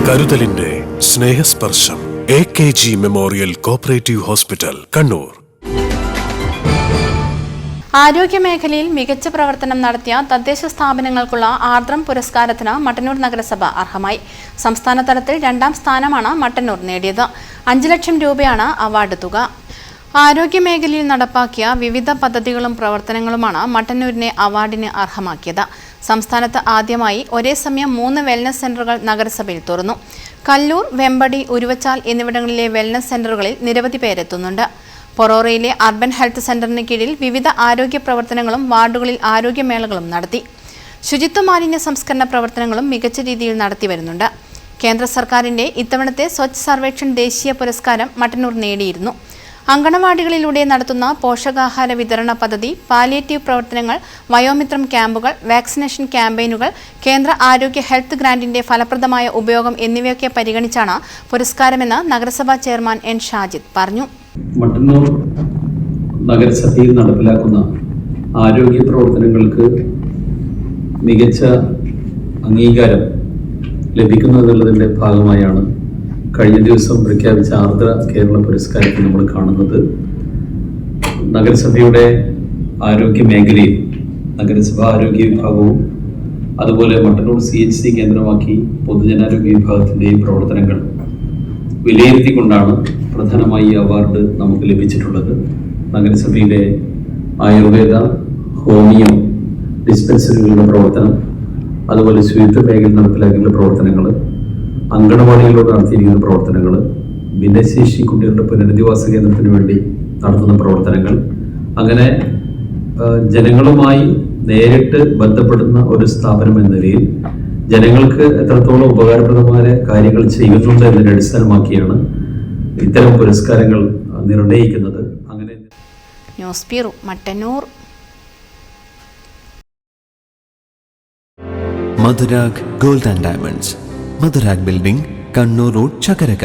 കരുതലിന്റെ സ്നേഹസ്പർശം AKG memorial cooperative hospital, Kannur. ആരോഗ്യമേഖലയിൽ മികച്ച പ്രവർത്തനം നടത്തിയ തദ്ദേശ സ്ഥാപനങ്ങൾക്കുള്ള ആർദ്രം പുരസ്കാരത്തിന് മട്ടന്നൂർ നഗരസഭ അർഹമായി. സംസ്ഥാന തലത്തിൽ 2ാം സ്ഥാനമാണ് മട്ടന്നൂർ നേടിയത്. 5 ലക്ഷം രൂപയാണ് അവാർഡ് തുക. ആരോഗ്യമേഖലയിൽ നടപ്പാക്കിയ വിവിധ പദ്ധതികളും പ്രവർത്തനങ്ങളുമാണ് മട്ടന്നൂരിനെ അവാർഡിന് അർഹമാക്കിയത്. സംസ്ഥാനത്ത് ആദ്യമായി ഒരേ സമയം 3 വെൽനസ് സെന്ററുകൾ നഗരസഭയിൽ തുറന്നു. കല്ലൂർ, വെമ്പടി, ഉരുവച്ചാൽ എന്നിവിടങ്ങളിലെ വെൽനസ് സെന്ററുകളിൽ നിരവധി പേരെത്തുന്നുണ്ട്. പൊറോറയിലെ അർബൻ ഹെൽത്ത് സെന്ററിന് കീഴിൽ വിവിധ ആരോഗ്യ പ്രവർത്തനങ്ങളും വാർഡുകളിൽ ആരോഗ്യമേളകളും നടത്തി. ശുചിത്വ മാലിന്യ സംസ്കരണ പ്രവർത്തനങ്ങളും മികച്ച രീതിയിൽ നടത്തിവരുന്നുണ്ട്. കേന്ദ്ര സർക്കാരിന്റെ ഇത്തവണത്തെ സ്വച്ഛ് സർവേക്ഷൺ ദേശീയ പുരസ്കാരം മട്ടന്നൂർ നേടിയിരുന്നു. അങ്കണവാടികളിലൂടെ നടത്തുന്ന പോഷകാഹാര വിതരണ പദ്ധതി, പാലിയേറ്റീവ് പ്രവർത്തനങ്ങൾ, വയോമിത്രം ക്യാമ്പുകൾ, വാക്സിനേഷൻ ക്യാമ്പയിനുകൾ, കേന്ദ്ര ആരോഗ്യ ഹെൽത്ത് ഗ്രാന്റിന്റെ ഫലപ്രദമായ ഉപയോഗം എന്നിവയൊക്കെ പരിഗണിച്ചാണ് പുരസ്കാരമെന്ന് നഗരസഭാ ചെയർമാൻ N. ഷാജിദ് പറഞ്ഞു. മട്ടന്നൂർ നഗരസഭയിൽ നടപ്പിലാക്കുന്ന ആരോഗ്യ പ്രവർത്തനങ്ങൾക്ക് മികച്ച അംഗീകാരം ലഭിക്കുന്നതിൻ്റെ ഭാഗമായാണ് കഴിഞ്ഞ ദിവസം പ്രഖ്യാപിച്ച ആർദ്ര കേരള പുരസ്കാരത്തിൽ നമ്മൾ കാണുന്നത്. നഗരസഭയുടെ ആരോഗ്യ മേഖലയിൽ നഗരസഭാ ആരോഗ്യ വിഭാഗവും അതുപോലെ മട്ടന്നൂർ CHC കേന്ദ്രമാക്കി പൊതുജനാരോഗ്യ വിഭാഗത്തിൻ്റെയും പ്രവർത്തനങ്ങൾ വിലയിരുത്തിക്കൊണ്ടാണ് പ്രധാനമായി ഈ അവാർഡ് നമുക്ക് ലഭിച്ചിട്ടുള്ളത്. നഗരസഭയിലെ ആയുർവേദ, ഹോമിയോ ഡിസ്പെൻസറികളുടെ പ്രവർത്തനം, അതുപോലെ ശുചിത്വ മേഖലയിൽ നടപ്പിലാക്കിയുള്ള പ്രവർത്തനങ്ങൾ, അങ്കണവാടികളിലൂടെ നടത്തിയിരിക്കുന്ന പ്രവർത്തനങ്ങൾ, ഭിന്നശേഷി കുട്ടികളുടെ പുനരധിവാസ കേന്ദ്രത്തിന് വേണ്ടി നടത്തുന്ന പ്രവർത്തനങ്ങൾ, അങ്ങനെ ജനങ്ങളുമായി നേരിട്ട് ബന്ധപ്പെടുന്ന ഒരു സ്ഥാപനം എന്ന നിലയിൽ ജനങ്ങൾക്ക് എത്രത്തോളം ഉപകാരപ്രദമായ കാര്യങ്ങൾ ചെയ്യുന്നുണ്ട് എന്നതിനെ അടിസ്ഥാനമാക്കിയാണ് ഇത്തരം പുരസ്കാരങ്ങൾ നിർണയിക്കുന്നത്. അങ്ങനെ news bureau, Mattannur. Madhurag gold and diamonds, Madhurag building, Kannur road, Chakkarakal.